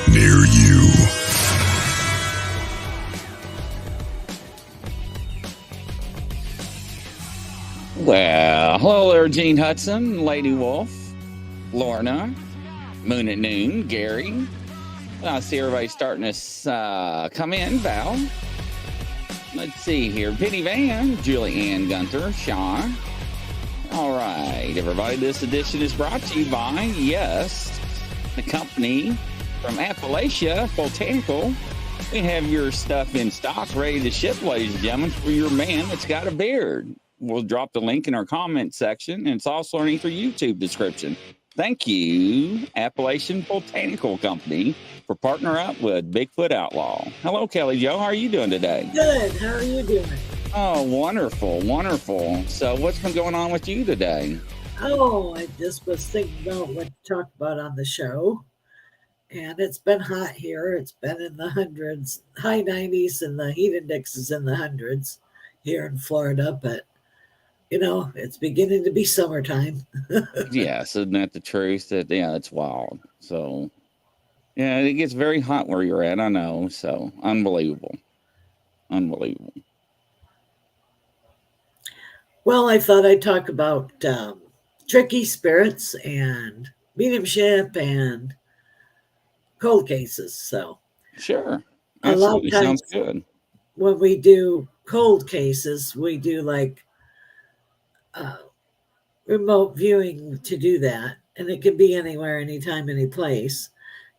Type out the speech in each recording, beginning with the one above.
near you. Well, hello there, Gene Hudson, Lady Wolf, Lorna, Moon at Noon, Gary. I see everybody starting to come in. Val. Let's see here. Penny Van, Julie Ann Gunter, Sean. All right, everybody. This edition is brought to you by, yes, the company from Appalachia, Botanical. We have your stuff in stock, ready to ship, ladies and gentlemen, for your man that's got a beard. We'll drop the link in our comment section, and it's also underneath our YouTube description. Thank you, Appalachian Botanical Company, for partnering up with Bigfoot Outlaw. Hello, Kelly Jo. How are you doing today? Good. How are you doing? Oh, wonderful, wonderful. So what's been going on with you today? Oh, I just was thinking about what to talk about on the show. And it's been hot here. It's been in the hundreds, high 90s, and the heat index is in the hundreds here in Florida. But, you know, it's beginning to be summertime. Yes, isn't that the truth? It's wild. So, yeah, it gets very hot where you're at. I know. So, unbelievable. Unbelievable. Well, I thought I'd talk about tricky spirits and mediumship and cold cases. So, Sure. a lot Absolutely. of times Sounds good. when we do cold cases, we do like remote viewing to do that. And it can be anywhere, anytime, any place.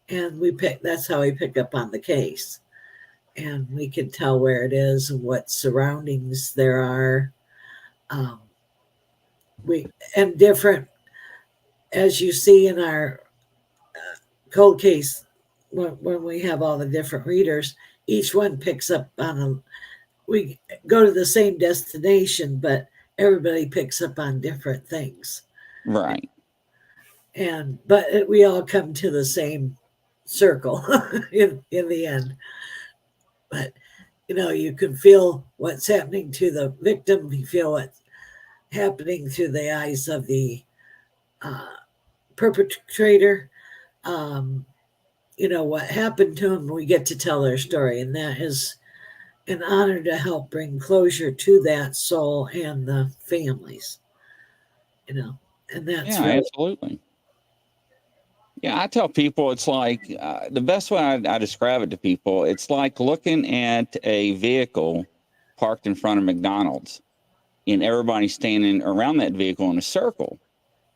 And that's how we pick up on the case. And we can tell where it is and what surroundings there are. Different, as you see in our cold case, when we have all the different readers, each one picks up on we go to the same destination, but everybody picks up on different things. Right. But we all come to the same circle in the end. But, you know, you can feel what's happening to the victim. You feel what's happening through the eyes of the perpetrator. You know, what happened to them, we get to tell their story. And that is an honor to help bring closure to that soul and the families. You know, and that's really... Absolutely. Yeah, I tell people it's like the best way I describe it to people, it's like looking at a vehicle parked in front of McDonald's and everybody standing around that vehicle in a circle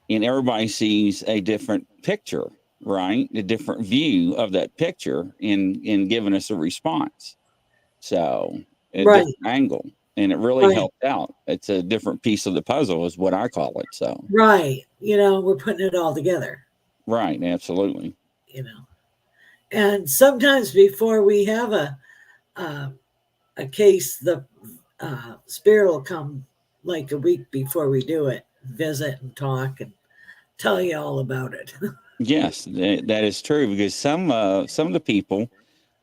and everybody sees a different picture, right? A different view of that picture in giving us a response. So a different angle. And it really helped out. It's a different piece of the puzzle is what I call it. So right. You know, we're putting it all together. Right, absolutely. You know, and sometimes before we have a case, the spirit will come like a week before we do it, visit and talk and tell you all about it. Yes, that is true because some of the people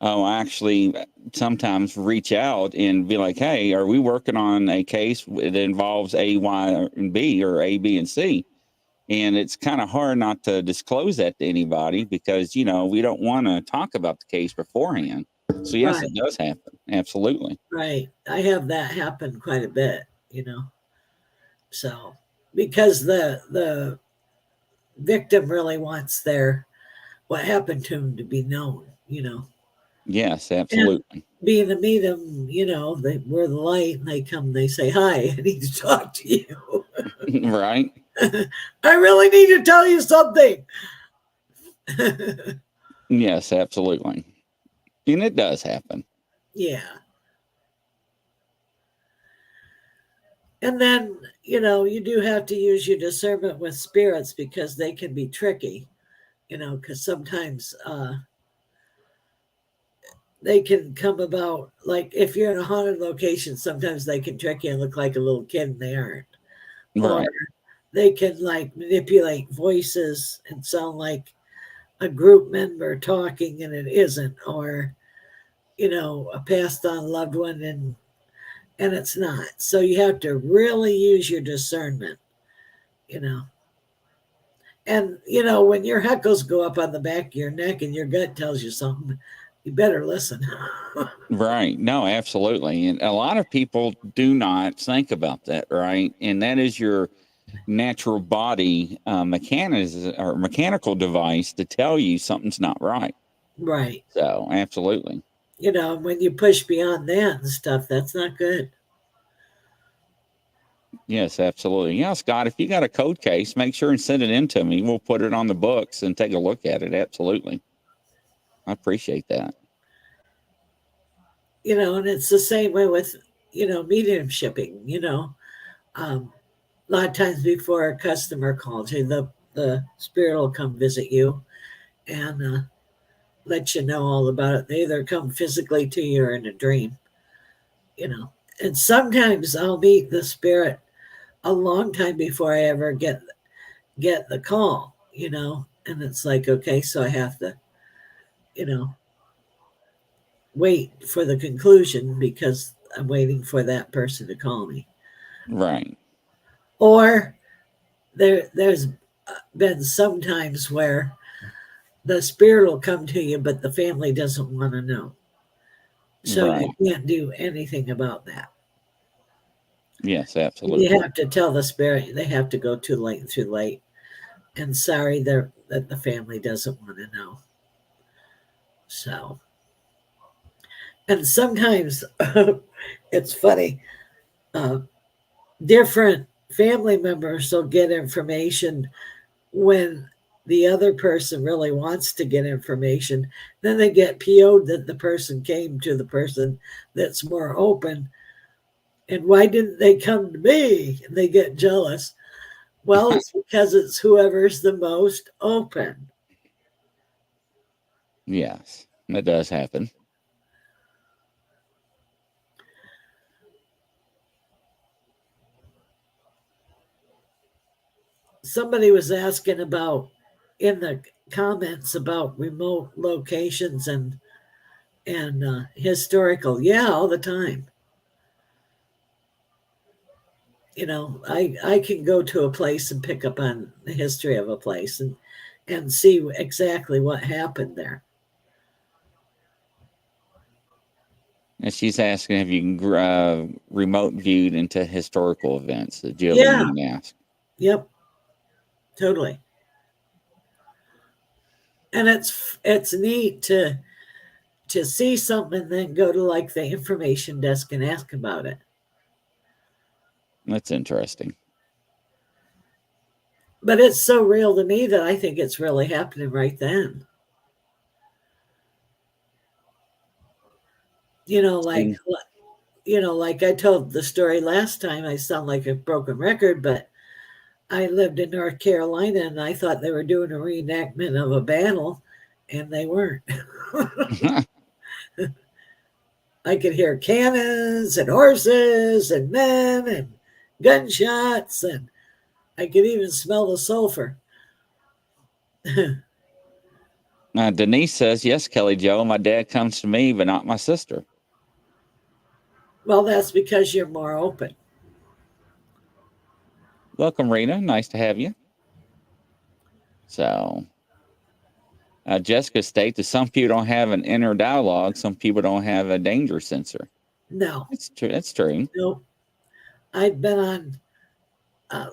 actually sometimes reach out and be like, "Hey, are we working on a case that involves A, Y, and B, or A, B, and C?" And it's kind of hard not to disclose that to anybody because, you know, we don't want to talk about the case beforehand. So, yes, It does happen. Absolutely. Right. I have that happen quite a bit, you know. So, because the victim really wants what happened to him to be known, you know. Yes, absolutely. And being a medium, you know, we're the light and they say, "Hi, I need to talk to you." Right. I really need to tell you something. Yes, absolutely. And it does happen. Yeah. And then, you know, you do have to use your discernment with spirits because they can be tricky, you know, because sometimes they can come about, like if you're in a haunted location, sometimes they can trick you and look like a little kid and they aren't. Right. Or they can like manipulate voices and sound like a group member talking and it isn't, or, you know, a passed on loved one and it's not. So you have to really use your discernment, you know. And you know, when your heckles go up on the back of your neck and your gut tells you something, you better listen. Right. No, absolutely. And a lot of people do not think about that, right? And that is your natural body mechanical device to tell you something's not right. Right. So, absolutely. You know, when you push beyond that and stuff, that's not good. Yes, absolutely. Yeah, Scott, if you got a code case, make sure and send it in to me. We'll put it on the books and take a look at it. Absolutely. I appreciate that. You know, and it's the same way with, you know, medium shipping, you know. A lot of times before a customer calls you, the spirit will come visit you and let you know all about it. They either come physically to you or in a dream, you know. And sometimes I'll meet the spirit a long time before I ever get the call, you know. And it's like, okay, so I have to, you know, wait for the conclusion because I'm waiting for that person to call me. Right. Or there's been some times where the spirit will come to you, but the family doesn't want to know. So you Right. can't do anything about that. Yes, You absolutely. have to tell the spirit they have to go too late, too late. And sorry that the family doesn't want to know. So, and sometimes it's funny. Uh, Different family members will get information when the other person really wants to get information. Then they get PO'd that the person came to the person that's more open. And why didn't they come to me? And they get jealous. Well, it's because it's whoever's the most open. Yes, that does happen. Somebody was asking about in the comments about remote locations and historical. Yeah, all the time. You know, I can go to a place and pick up on the history of a place and see exactly what happened there. And she's asking if you can remote viewed into historical events, Yeah. Julianne asked. Yep. Totally. And it's neat to see something and then go to like the information desk and ask about it. That's interesting. But it's so real to me that I think it's really happening right then. You know, like See? you know, like I told the story last time, I sound like a broken record, but I lived in North Carolina and I thought they were doing a reenactment of a battle, and they weren't. I could hear cannons and horses and men and gunshots, and I could even smell the sulfur. Denise says, yes, Kelly Joe, my dad comes to me, but not my sister. Well, that's because you're more open. Welcome, Rena. Nice to have you. So, Jessica states that some people don't have an inner dialogue. Some people don't have a danger sensor. No, It's true. That's true. no. I've been on uh,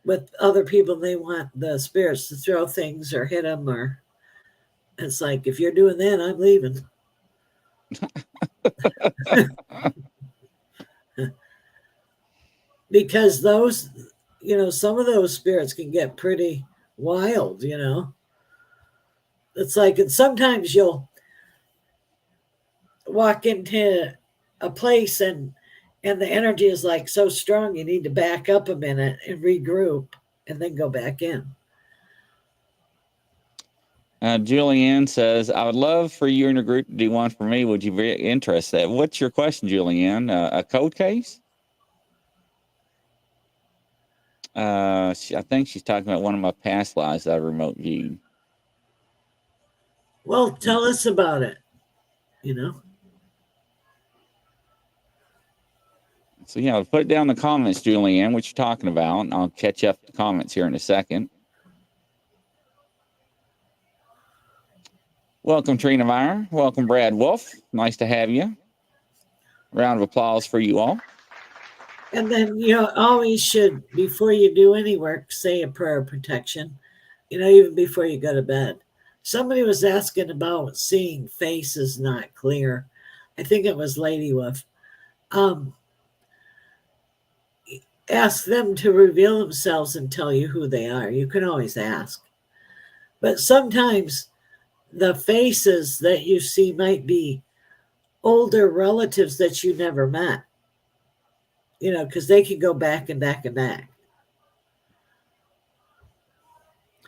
with other people, they want the spirits to throw things or hit them, or it's like, if you're doing that, I'm leaving. Because those, you know, some of those spirits can get pretty wild, you know. It's like, and sometimes you'll walk into a place and the energy is like so strong you need to back up a minute and regroup and then go back in. Julianne says, I would love for you and your group to do one for me. Would you be interested? What's your question, Julianne? A code case? I think she's talking about one of my past lives that I remote viewed. Well, tell us about it, you know. So, yeah, put it down in the comments, Julianne, what you're talking about. And I'll catch up the comments here in a second. Welcome, Trina Meyer. Welcome, Brad Wolf. Nice to have you. Round of applause for you all. And then you always should, before you do any work, say a prayer of protection, even before you go to bed. Somebody was asking about seeing faces not clear. I think it was Lady Wolf. Ask them to reveal themselves and tell you who they are. You can always ask. But sometimes the faces that you see might be older relatives that you never met, because they can go back and back and back.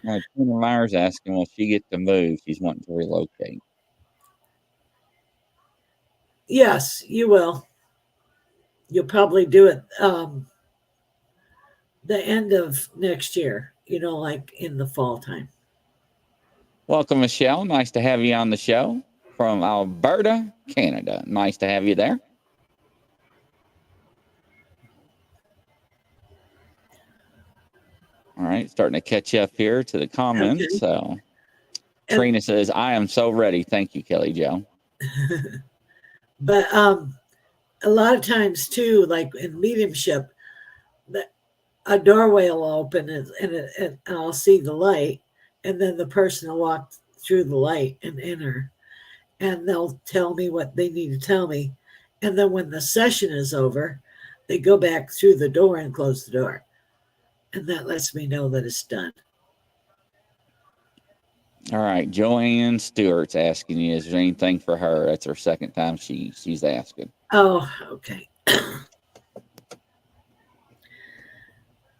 Tina Meyer's asking, will she get to move? She's wanting to relocate. Yes, you will. You'll probably do it the end of next year, like in the fall time. Welcome, Michelle. Nice to have you on the show from Alberta, Canada. Nice to have you there. All right, starting to catch up here to the comments. Okay. So Trina says, I am so ready. Thank you, Kelly Jo. But a lot of times too, like in mediumship, a doorway will open and I'll see the light, and then the person will walk through the light and enter, and they'll tell me what they need to tell me. And then when the session is over, they go back through the door and close the door. And that lets me know that it's done. All right. Joanne Stewart's asking you, is there anything for her? That's her second time she's asking. Oh, okay.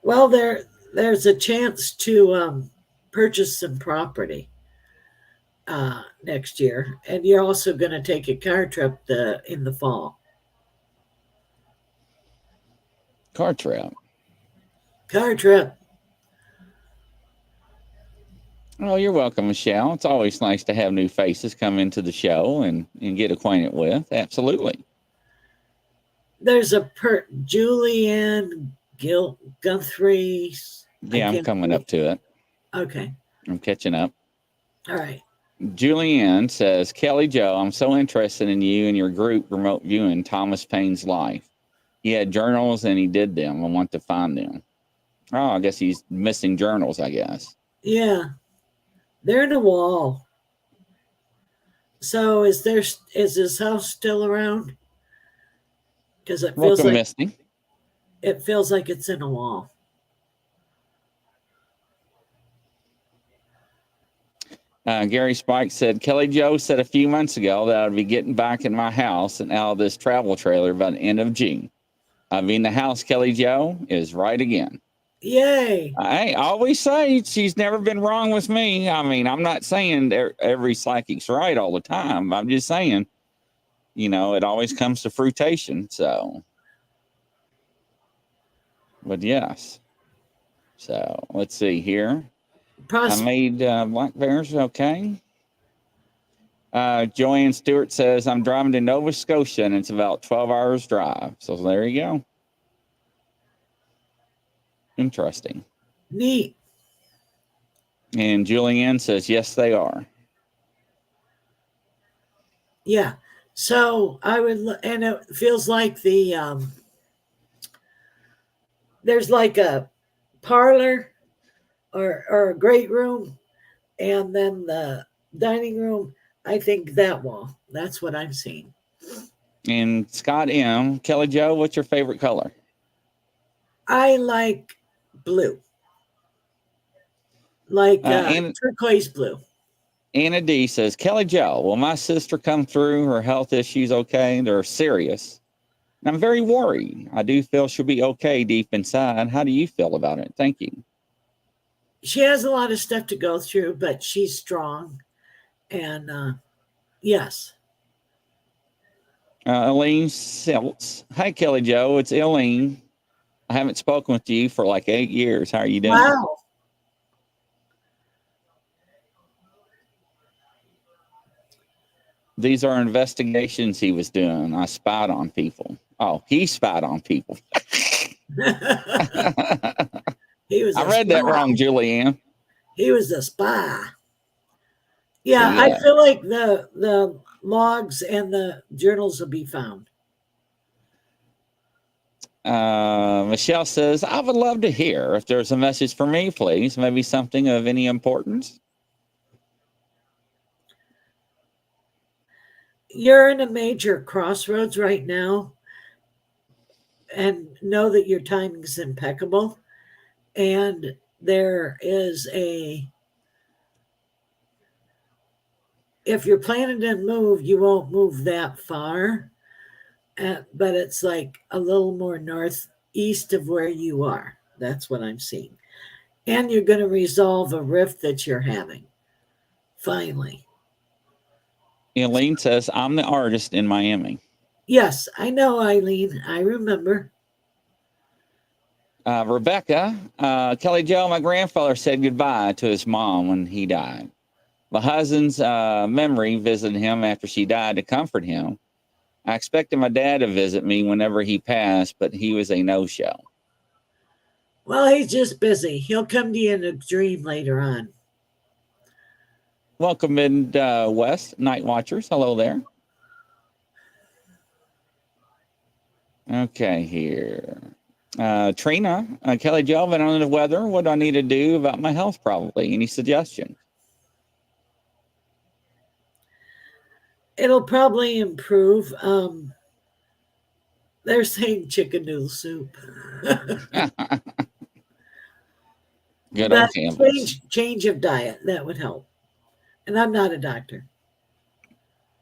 Well, there's a chance to purchase some property next year. And you're also going to take a car trip in the fall. Car trip. Oh, you're welcome, Michelle. It's always nice to have new faces come into the show and get acquainted with. Absolutely. There's Julianne Guthrie. Yeah, I'm coming up to it. Okay. I'm catching up. All right. Julianne says, Kelly Jo, I'm so interested in you and your group remote viewing Thomas Paine's life. He had journals and he did them. I want to find them. Oh, I guess he's missing journals, I guess. Yeah. They're in a wall. So is his house still around? Because it feels like it's in a wall. Gary Spike said, Kelly Jo said a few months ago that I'd be getting back in my house and out of this travel trailer by the end of June. I mean, the house, Kelly Jo, is right again. Yay. I always say she's never been wrong with me. I mean, I'm not saying every psychic's right all the time. I'm just saying, it always comes to fruition. So, but yes. So let's see here. I made black bears. Okay. Joanne Stewart says, I'm driving to Nova Scotia and it's about 12 hours drive. So there you go. Interesting. Neat. And Julianne says, yes, they are. Yeah. So and it feels like there's like a parlor or a great room, and then the dining room. I think that wall. That's what I'm seeing. And Scott M. Kelly Jo, what's your favorite color? I like blue. Like turquoise blue. Anna D says, Kelly Jo, will my sister come through? Her health issues okay? They're serious. And I'm very worried. I do feel she'll be okay deep inside. How do you feel about it? Thank you. She has a lot of stuff to go through, but she's strong. And yes. Elaine Seltz. Hi, Kelly Jo. It's Elaine. I haven't spoken with you for like 8 years. How are you doing? Wow. These are investigations he was doing. I spied on people. Oh, he spied on people. He was. I read that wrong, Julianne. He was a spy. Yeah, I yeah. feel like the logs and the journals will be found. Michelle says, I would love to hear if there's a message for me, please. Maybe something of any importance. You're in a major crossroads right now, and know that your timing is impeccable. And there is if you're planning to move, you won't move that far, but it's like a little more northeast of where you are. That's what I'm seeing. And you're going to resolve a rift that you're having. Finally. Elaine says, I'm the artist in Miami. Yes, I know, Eileen. I remember. Rebecca, Kelly Joe, my grandfather said goodbye to his mom when he died. My husband's memory visited him after she died to comfort him. I expected my dad to visit me whenever he passed, but he was a no-show. Well, he's just busy. He'll come to you in a dream later on. Welcome, Midwest Night Watchers. Hello there. Okay, here. Trina, Kelly Joe, been under the weather. What do I need to do about my health? Probably. Any suggestions? It'll probably improve. They're saying chicken noodle soup. Good But old Campbell's. change of diet, that would help. And I'm not a doctor.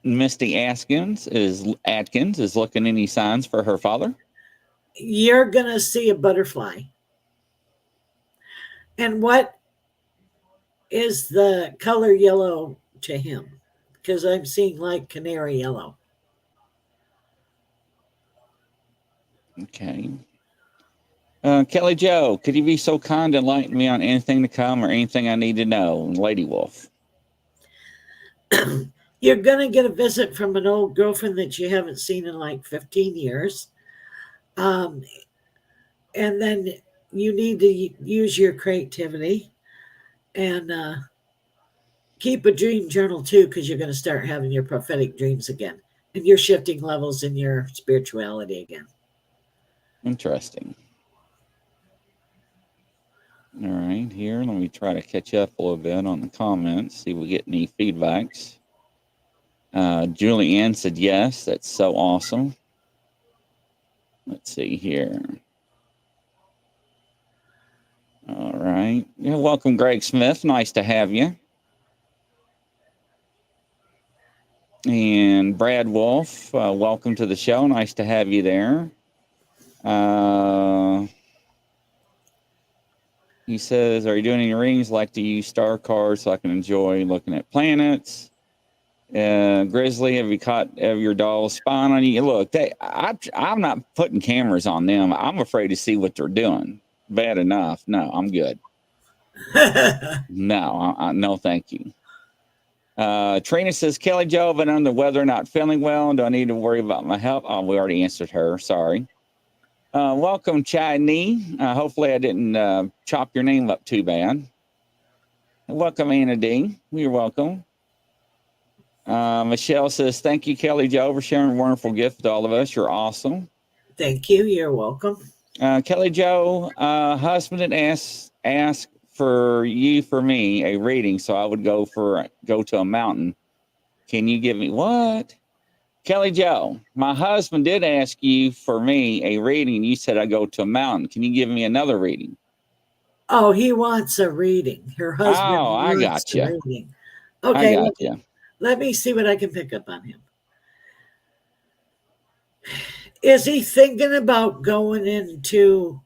Misty Atkins is looking any signs for her father. You're gonna see a butterfly. And what is the color yellow to him? Because I'm seeing like canary yellow. Okay. Kelly Joe, could you be so kind to enlighten me on anything to come or anything I need to know? Lady Wolf. You're going to get a visit from an old girlfriend that you haven't seen in like 15 years. And then you need to use your creativity and keep a dream journal too, because you're going to start having your prophetic dreams again. And you're shifting levels in your spirituality again. Interesting. All right, here, let me try to catch up a little bit on the comments, see if we get any feedbacks. Julie Ann said yes, that's so awesome. Let's see here. All right. Yeah, welcome, Greg Smith. Nice to have you. And Brad Wolf, welcome to the show. Nice to have you there. He says, are you doing any readings? Like to use star cards so I can enjoy looking at planets. Grizzly, have you caught your dolls spying on you? Look, I'm not putting cameras on them. I'm afraid to see what they're doing. Bad enough. No, I'm good. No, no, thank you. Trina says, Kelly Joe, been under the weather, not feeling well. Do I need to worry about my health? Oh, we already answered her. Sorry. Welcome, Chai Nee. Hopefully I didn't chop your name up too bad. Welcome, Anna D. You're welcome. Michelle says, thank you, Kelly Joe, for sharing a wonderful gift with all of us. You're awesome. Thank you. You're welcome. Kelly Joe, husband had asked for me a reading, so I would go to a mountain. Can you give me what? Kelly Joe, my husband did ask you for me a reading. You said I go to a mountain. Can you give me another reading? Oh, he wants a reading. Her husband I wants got you. a reading. Okay, I got you. Let me see what I can pick up on him. Is he thinking about going into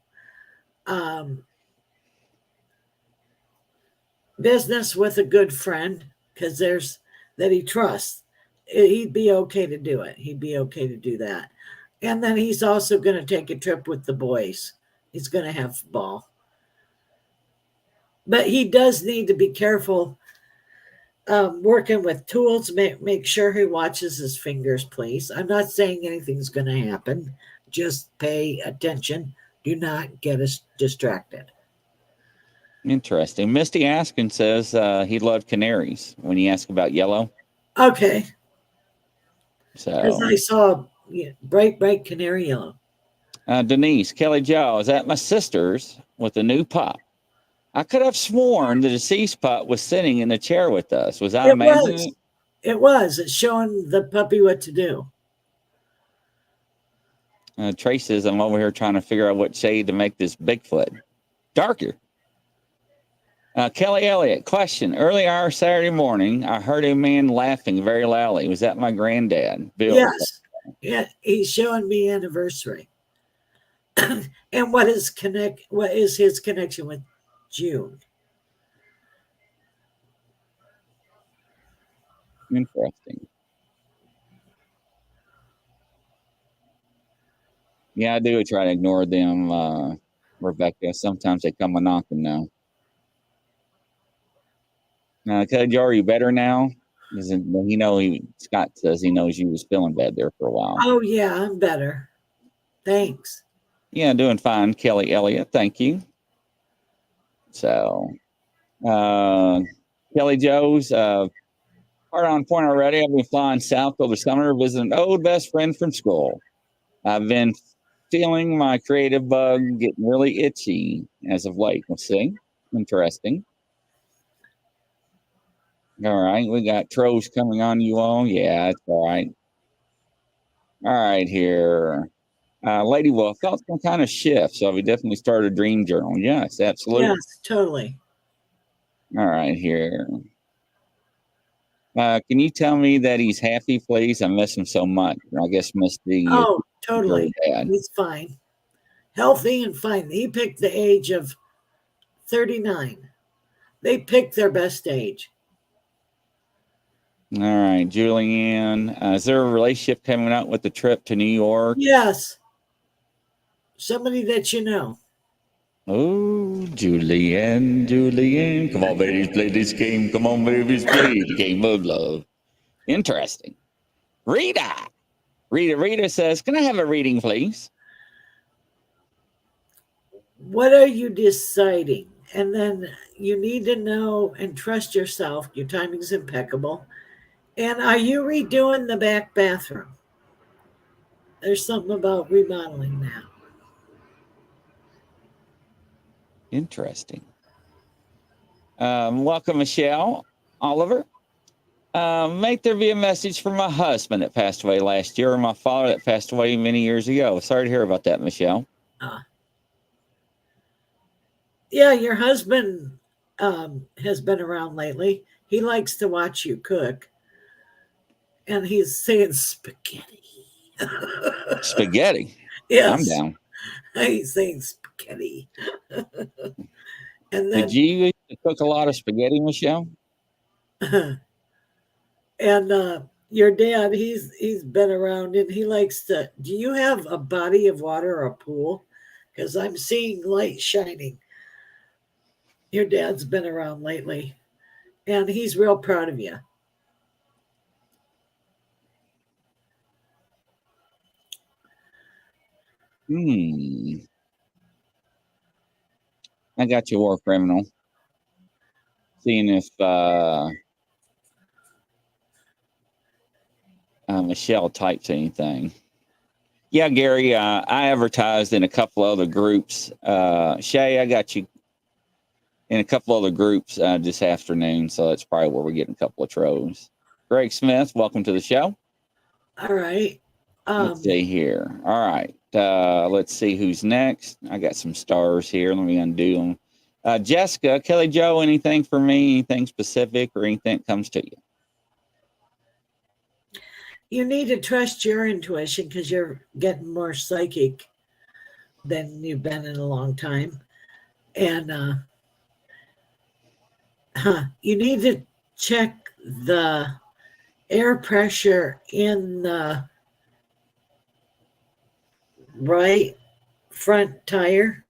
business with a good friend? Because there's that he trusts. He'd be okay to do it. He'd be okay to do that. And then he's also going to take a trip with the boys. He's going to have a ball. But he does need to be careful working with tools. Make sure he watches his fingers, please. I'm not saying anything's going to happen. Just pay attention. Do not get us distracted. Interesting. Misty Askin says he loved canaries when he asked about yellow. Okay. Because So I saw bright canary yellow. Denise, Kelly Jo is at my sister's with a new pup. I could have sworn the deceased pup was sitting in the chair with us. Was I It imagining was. it? It was. It's showing the puppy what to do. Trace says I'm over here trying to figure out what shade to make this Bigfoot. Darker. Kelly Elliott, question. Early hour Saturday morning, I heard a man laughing very loudly. Was that my granddad, Bill? Yes. Yeah, he's showing me anniversary. And what is his connection with June? Interesting. Yeah, I do try to ignore them, Rebecca. Sometimes they come a knocking now. Kelly Jo, are you better now? Scott says he knows you was feeling bad there for a while. Oh yeah, I'm better. Thanks. Yeah, doing fine, Kelly Elliott. Thank you. So, Kelly Jo's hard on point already. I've been flying south over summer, visiting an old best friend from school. I've been feeling my creative bug getting really itchy as of late. Let's see. Interesting. All right, we got trolls coming on you all. Yeah, it's all right. All right, here. Lady Wolf felt some kind of shift, so we definitely started a dream journal. Yes, absolutely. Yes, totally. All right, here. Can you tell me that he's happy, please? I miss him so much. I guess Misty is Oh, totally. very bad. He's fine. Healthy and fine. He picked the age of 39. They picked their best age. All right, Julianne. Is there a relationship coming up with the trip to New York? Yes. Somebody that you know. Oh, Julianne. Come on, babies, play this game. Come on, babies, play the game of love. Interesting. Rita says, can I have a reading, please? What are you deciding? And then you need to know and trust yourself. Your timing's impeccable. And are you redoing the back bathroom? There's something about remodeling now. Interesting. Welcome, Michelle Oliver. May there be a message for my husband that passed away last year, or my father that passed away many years ago. Sorry to hear about that, Michelle. Yeah, your husband has been around lately. He likes to watch you cook. And he's saying spaghetti. Spaghetti. Yes. I'm down. He's saying spaghetti. And then, did you cook a lot of spaghetti, Michelle? And your dad, he's been around and he likes to. Do you have a body of water or a pool? Because I'm seeing light shining. Your dad's been around lately, and he's real proud of you. I got you, war criminal. Seeing if Michelle types anything. Yeah, Gary, I advertised in a couple other groups. Shay, I got you in a couple other groups this afternoon, so that's probably where we're getting a couple of trolls. Greg Smith, welcome to the show. All right. Let's see here. All right. Let's see who's next. I got some stars here. Let me undo them. Jessica, Kelly Jo, anything for me? Anything specific or anything that comes to you? You need to trust your intuition because you're getting more psychic than you've been in a long time. And you need to check the air pressure in the right front tire.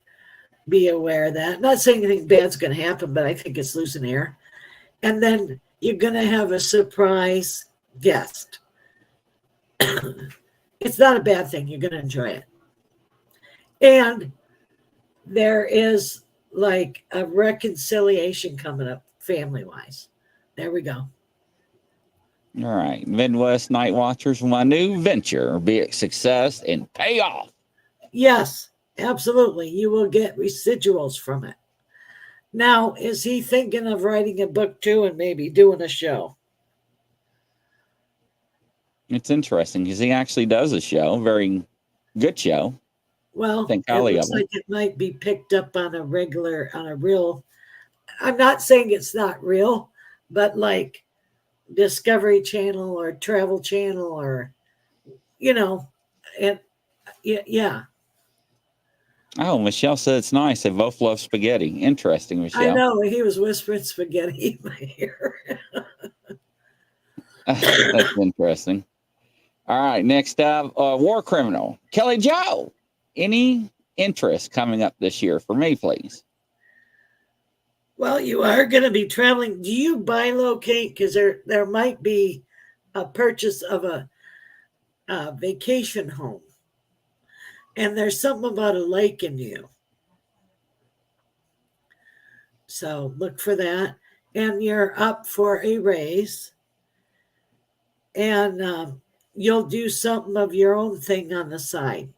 Be aware of that. Not saying anything bad's going to happen, but I think it's losing air. And then you're going to have a surprise guest. It's not a bad thing. You're going to enjoy it. And there is like a reconciliation coming up family wise. There we go. All right. Midwest Night Watchers, my new venture, be it success and pay off. Yes, absolutely. You will get residuals from it. Now, is he thinking of writing a book too and maybe doing a show? It's interesting because he actually does a show, very good show. Well, Think it highly looks of him. like it might be picked up on a real. I'm not saying it's not real, but like Discovery Channel or Travel Channel or, and yeah. Oh, Michelle said it's nice. They both love spaghetti. Interesting, Michelle. I know he was whispering spaghetti in my ear. That's interesting. All right, next up, war criminal Kelly Joe. Any interest coming up this year for me, please? Well, you are going to be traveling. Do you bilocate? Because there might be a purchase of a vacation home, and there's something about a lake in you. So look for that, and you're up for a raise, and you'll do something of your own thing on the side.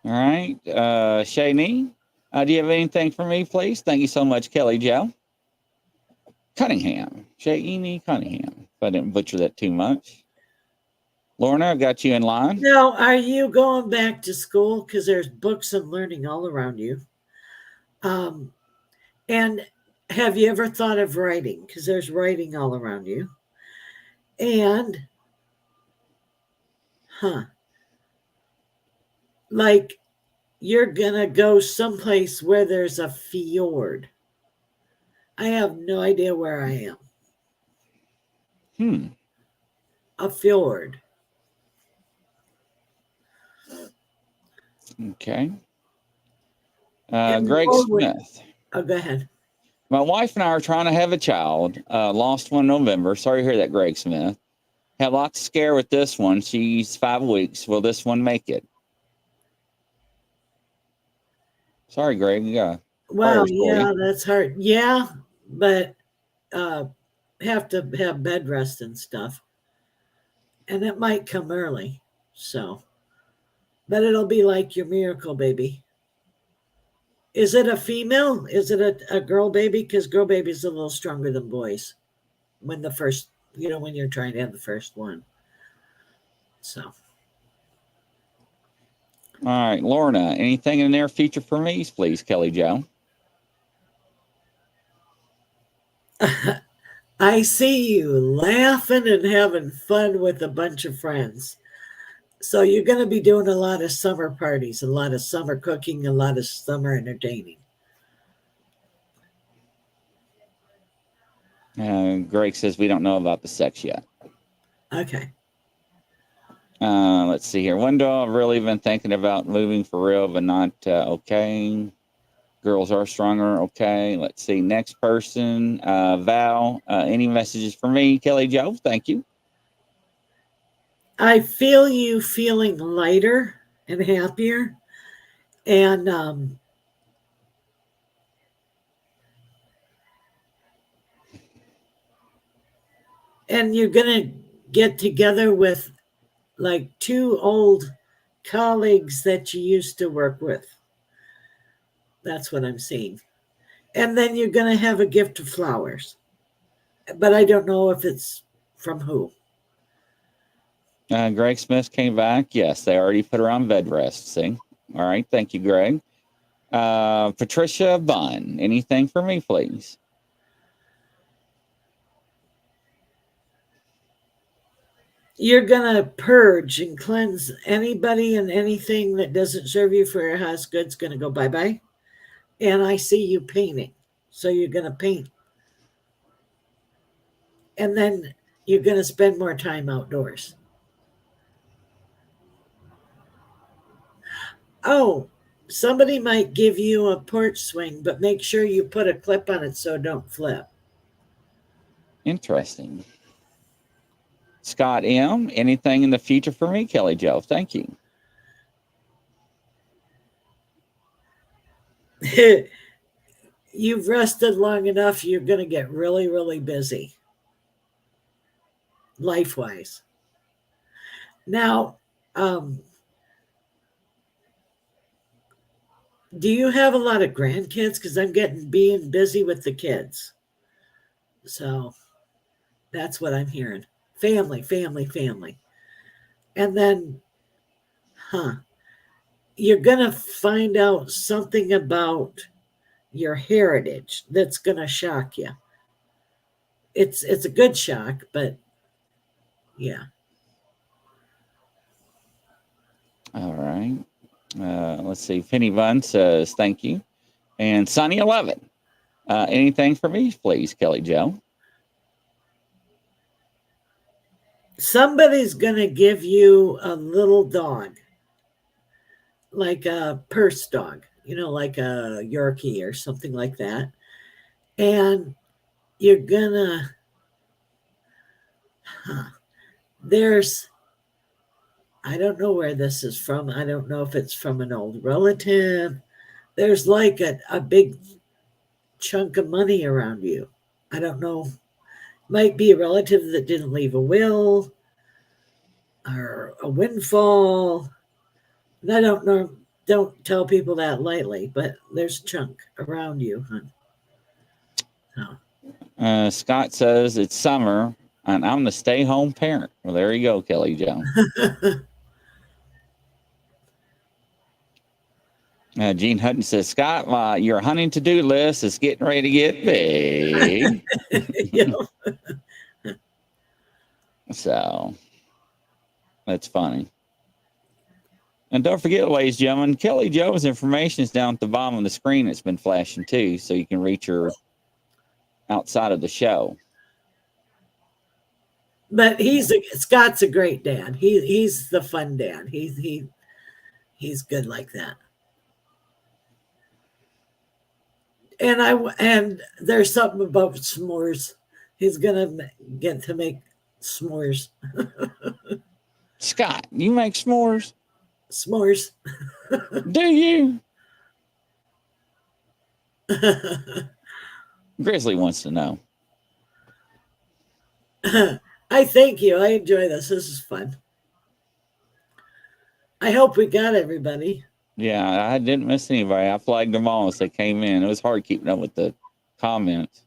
All right, Shani, do you have anything for me, please? Thank you so much, Kelly Joe. Cunningham, Shani Cunningham. If I didn't butcher that too much. Lorna, I've got you in line. Now, are you going back to school? Because there's books and learning all around you. And have you ever thought of writing? Because there's writing all around you. And, like you're going to go someplace where there's a fjord. I have no idea where I am. A fjord. Okay. Greg Smith. Oh, go ahead. My wife and I are trying to have a child. Lost one in November. Sorry to hear that, Greg Smith. Have lots of scare with this one. She's 5 weeks. Will this one make it? Sorry, Greg. Wow, yeah, that's hard. Yeah, but have to have bed rest and stuff. And it might come early. So, but it'll be like your miracle baby. Is it a female? Is it a girl baby? Because girl baby's a little stronger than boys when the first, when you're trying to have the first one. So. All right, Lorna, anything in the near future for me, please, Kelly Joe? I see you laughing and having fun with a bunch of friends. So you're going to be doing a lot of summer parties, a lot of summer cooking, a lot of summer entertaining. Greg says we don't know about the sex yet. Okay. Let's see here. One dog I've really been thinking about moving for real, but not okay. Girls are stronger. Okay. Let's see. Next person, Val. Any messages for me, Kelly Joe? Thank you. I feel you feeling lighter and happier. And you're going to get together with like 2 old colleagues that you used to work with. That's what I'm seeing. And then you're going to have a gift of flowers. But I don't know if it's from who. Greg Smith came back. Yes, they already put her on bed rest. See? All right. Thank you, Greg. Patricia Bunn. Anything for me, please? You're going to purge and cleanse anybody and anything that doesn't serve you for your highest good's going to go bye-bye. And I see you painting. So you're going to paint. And then you're going to spend more time outdoors. Oh, somebody might give you a porch swing, but make sure you put a clip on it so it don't flip. Interesting. Scott M. Anything in the future for me, Kelly Joe? Thank you. You've rested long enough, you're going to get really, really busy, life wise. Now, do you have a lot of grandkids? Because I'm getting being busy with the kids. So that's what I'm hearing. Family, family, family. And then, you're going to find out something about your heritage that's going to shock you. It's a good shock, but yeah. All right. Let's see. Penny Bun says thank you. And Sunny 11. Anything for me, please, Kelly Joe? Somebody's going to give you a little dog, like a purse dog, like a Yorkie or something like that. And you're going to, there's, I don't know where this is from. I don't know if it's from an old relative. There's like a big chunk of money around you. I don't know. Might be a relative that didn't leave a will or a windfall. I don't know. Don't tell people that lightly, but there's a chunk around you, huh? Scott says it's summer and I'm the stay-home parent. Well, there you go, Kelly Joe. Gene Hutton says, Scott, your hunting to-do list is getting ready to get big. So that's funny. And don't forget, ladies and gentlemen, Kelly Joe's information is down at the bottom of the screen. It's been flashing too, so you can reach her outside of the show. But Scott's a great dad. He's the fun dad. He's good like that. And there's something about s'mores. He's gonna get to make s'mores. Scott, you make s'mores? S'mores. Do you? Grizzly wants to know. I thank you. I enjoy this. This is fun. I hope we got everybody. Yeah, I didn't miss anybody. I flagged them all as they came in. It was hard keeping up with the comments.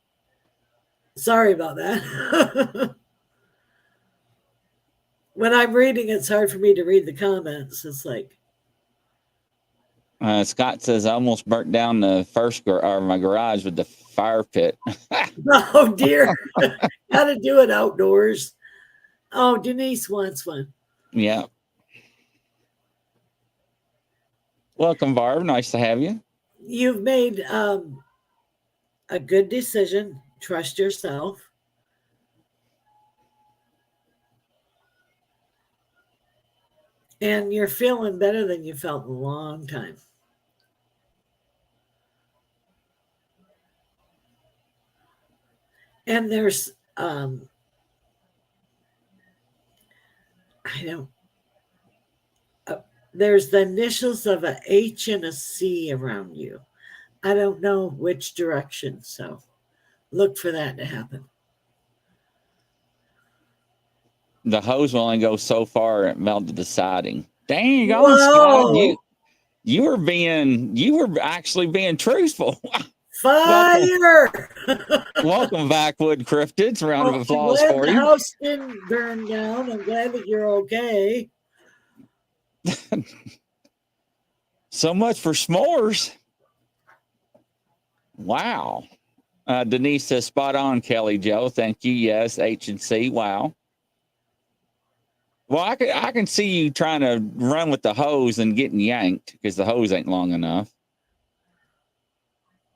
Sorry about that. When I'm reading, it's hard for me to read the comments. It's like. Scott says, I almost burnt down the my garage with the fire pit. Oh, dear. Got to do it outdoors. Oh, Denise wants one. Yeah. Welcome, Barb. Nice to have you. You've made a good decision. Trust yourself. And you're feeling better than you felt in a long time. And there's, there's the initials of an H and a C around you. I don't know which direction, so look for that to happen. The hose will only go so far and melt to the siding. Dang on, Scott. You were actually being truthful. Fire! Welcome back, Wood Cryptids. Round of applause for you. The house didn't burn down. I'm glad that you're okay. So much for s'mores. Wow. Denise says, spot on, Kelly Joe. Thank you. Yes, H and C. Wow. Well, I can see you trying to run with the hose and getting yanked because the hose ain't long enough.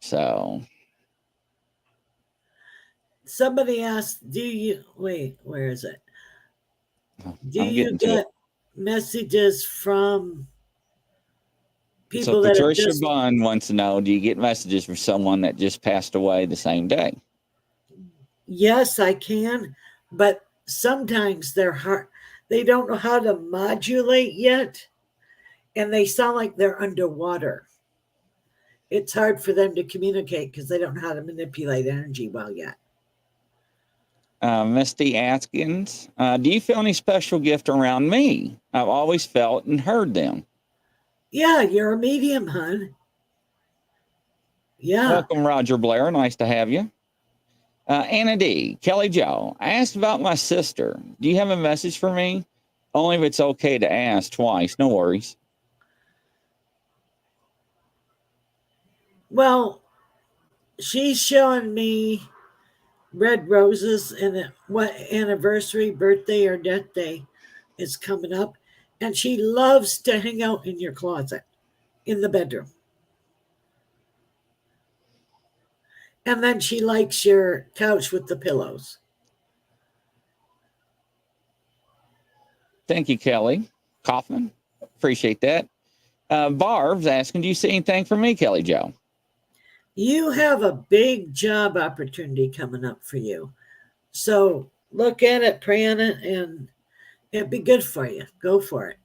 So. Somebody asked, where is it? Do you get messages from people that Patricia Bunn wants to know, do you get messages from someone that just passed away the same day? Yes, I can, but sometimes they're hard. They don't know how to modulate yet, and they sound like they're underwater. it's hard for them to communicate because they don't know how to manipulate energy well yet. Misty Atkins, do you feel any special gift around me? I've always felt and heard them. Yeah, you're a medium, hon. Yeah. Welcome, Roger Blair. Nice to have you. Anna D. Kelly Joe, I asked about my sister. Do you have a message for me? Only if it's okay to ask twice. No worries. Well, she's showing me red roses and what anniversary, birthday, or death day is coming up. And she loves to hang out in your closet in the bedroom. And then she likes your couch with the pillows. Thank you, Kelly Kaufman. Appreciate that. Barb's asking, do you see anything for me, Kelly Joe? You have a big job opportunity coming up for you. So look at it, pray on it, and it'd be good for you. Go for it.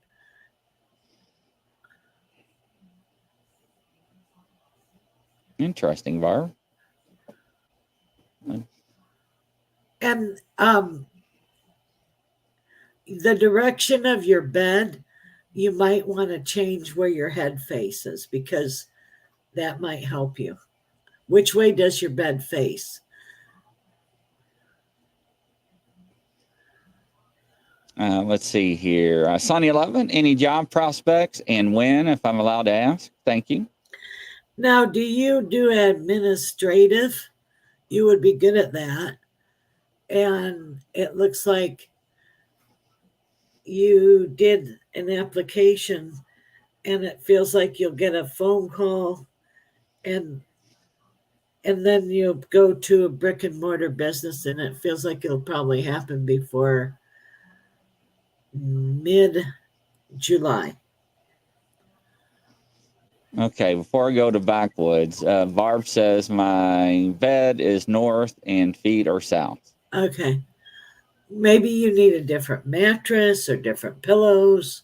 Interesting, Barb. And the direction of your bed, you might want to change where your head faces because that might help you. Which way does your bed face? Let's see here. Sonny 11, any job prospects and when, if I'm allowed to ask? Thank you. Now, do you do administrative? You would be good at that. And it looks like you did an application and it feels like you'll get a phone call and then you'll go to a brick and mortar business and it feels like it'll probably happen before mid-July. Okay, before I go to backwoods, Barb says my bed is north and feet are south. Okay. Maybe you need a different mattress or different pillows.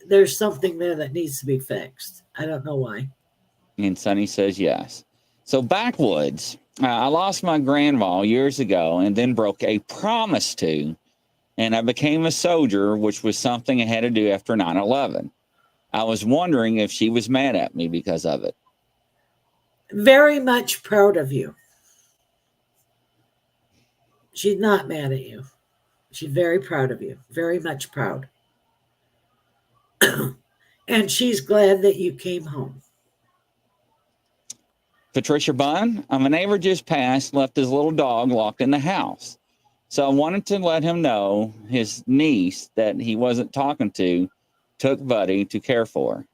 There's something there that needs to be fixed. I don't know why. And Sonny says yes. So backwoods, I lost my grandma years ago and then broke a promise to, and I became a soldier, which was something I had to do after 9/11. I was wondering if she was mad at me because of it. Very much proud of you. She's not mad at you. She's very proud of you. Very much proud. And she's glad that you came home. Patricia Bunn, my neighbor just passed, left his little dog locked in the house. So I wanted to let him know his niece that he wasn't talking to took Buddy to care for.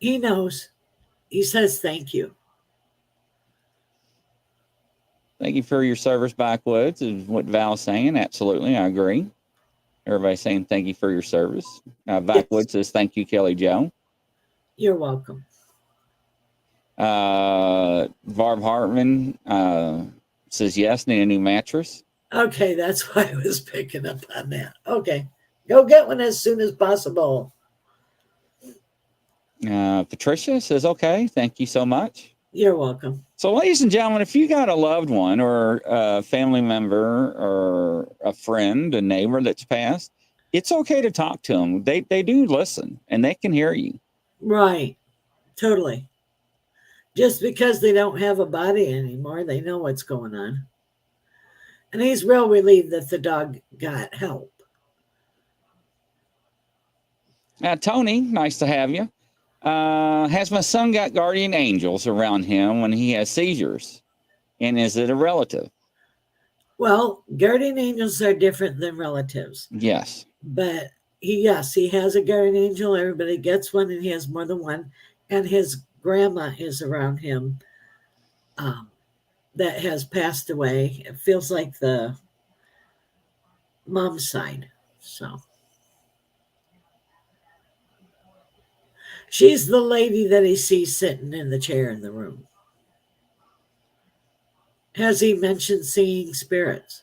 He knows. He says thank you. Thank you for your service, Backwoods, is what Val's saying. Absolutely, I agree. Everybody's saying thank you for your service. Backwoods says thank you, Kelly Joe. You're welcome. Barb Hartman says yes, need a new mattress. Okay, that's why I was picking up on that. Okay, go get one as soon as possible. Patricia says, okay, thank you so much. You're welcome. So, ladies and gentlemen, if you got a loved one or a family member or a friend, a neighbor that's passed, it's okay to talk to them. They do listen and they can hear you. Right. Totally. Just because they don't have a body anymore, they know what's going on. And he's real relieved that the dog got help. Tony, nice to have you. Has my son got guardian angels around him when he has seizures? And is it a relative? Well, guardian angels are different than relatives. Yes. But he has a guardian angel. Everybody gets one, and he has more than one. And his grandma is around him that has passed away. It feels like the mom's side. So she's the lady that he sees sitting in the chair in the room. Has he mentioned seeing spirits?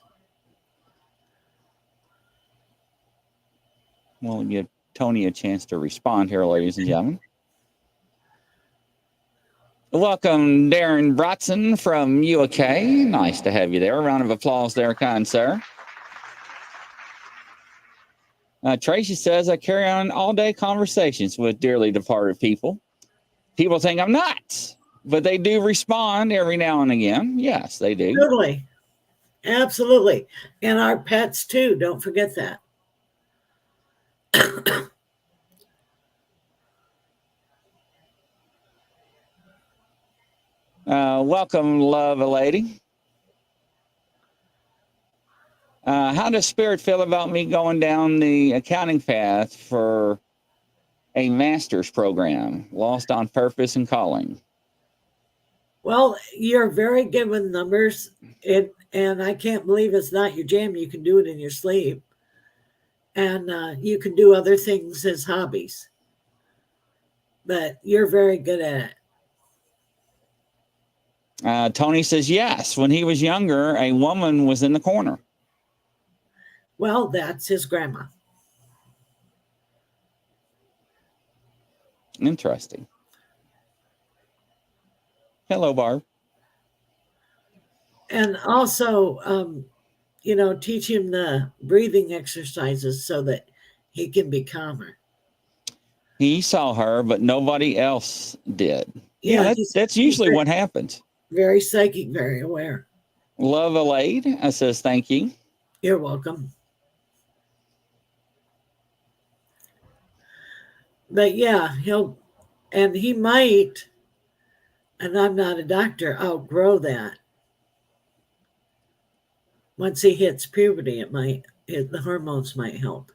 We'll give Tony a chance to respond here, ladies and gentlemen. Welcome, Darren Bratson from UK. Nice to have you there. A round of applause there, kind sir. Tracy says, I carry on all-day conversations with dearly departed people. People think I'm nuts, but they do respond every now and again. Yes, they do. Totally. Absolutely. And our pets, too. Don't forget that. Welcome, love a lady. How does Spirit feel about me going down the accounting path for a master's program, Lost on Purpose and Calling? Well, you're very good with numbers, and I can't believe it's not your jam. You can do it in your sleep, and you can do other things as hobbies, but you're very good at it. Tony says, yes, when he was younger, a woman was in the corner. Well, that's his grandma. Interesting. Hello, Barb. And also, teach him the breathing exercises so that he can be calmer. He saw her, but nobody else did. Yeah, that's usually what happens. Very psychic, very aware. Love Alade, I says thank you. You're welcome. But yeah, he might, and I'm not a doctor, outgrow that. Once he hits puberty, the hormones might help.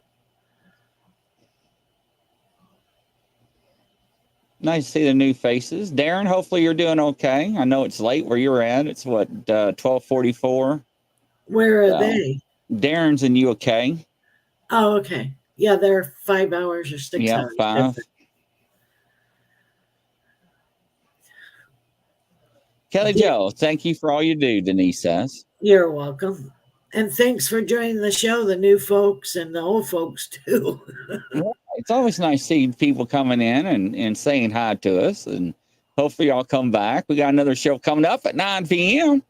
Nice to see the new faces. Darren, hopefully you're doing okay. I know it's late where you're at. It's 12:44. Where are they? Darren's in UK. Oh, okay. Yeah, they're 5 hours or 6 hours. Yeah, 5. Different. Kelly Jo, thank you for all you do, Denise says. You're welcome. And thanks for joining the show, the new folks and the old folks, too. It's always nice seeing people coming in and saying hi to us. And hopefully y'all come back. We got another show coming up at 9 p.m.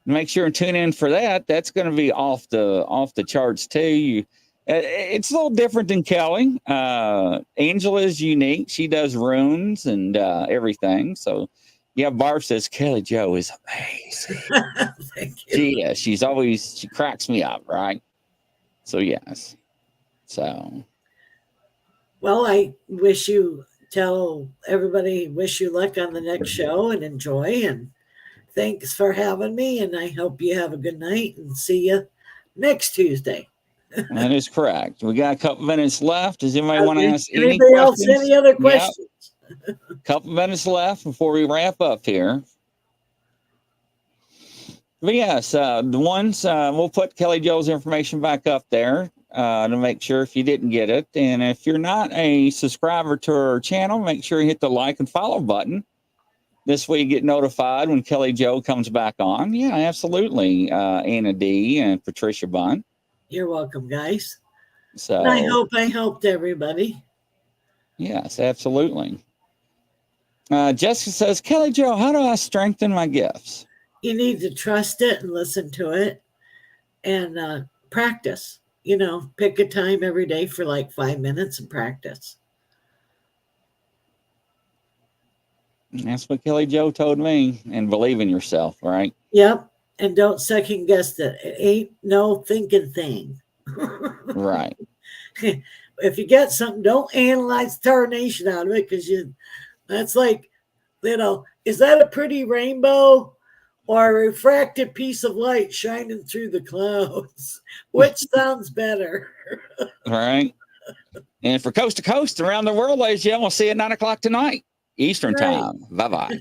Make sure and tune in for that. That's going to be off the charts, too. It's a little different than Kelly. Angela is unique. She does runes and everything. So, yeah, Barb says Kelly Jo is amazing. Thank you. She cracks me up, right? So, yes. So. Well, tell everybody, wish you luck on the next show and enjoy. And thanks for having me. And I hope you have a good night and see you next Tuesday. That is correct. We got a couple minutes left. Does anybody want to ask any questions? Any other questions? Yep. Couple minutes left before we wrap up here. But yes, the ones we'll put Kelly Jo's information back up there to make sure if you didn't get it. And if you're not a subscriber to our channel, make sure you hit the like and follow button. This way you get notified when Kelly Jo comes back on. Yeah, absolutely. Anna D and Patricia Bunn. You're welcome, guys. So and I hope I helped everybody. Yes, absolutely. Jessica says, Kelly Jo, how do I strengthen my gifts? You need to trust it and listen to it and practice. Pick a time every day for like 5 minutes and practice. That's what Kelly Jo told me. And believe in yourself, right? Yep. And don't second guess it. It ain't no thinking thing. Right. If you get something, don't analyze tarnation out of it because that's like, is that a pretty rainbow or a refracted piece of light shining through the clouds? Which sounds better? Right. And for Coast to Coast around the world, ladies and gentlemen, we'll see you at 9 o'clock tonight, Eastern time. Bye-bye.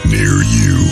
near you.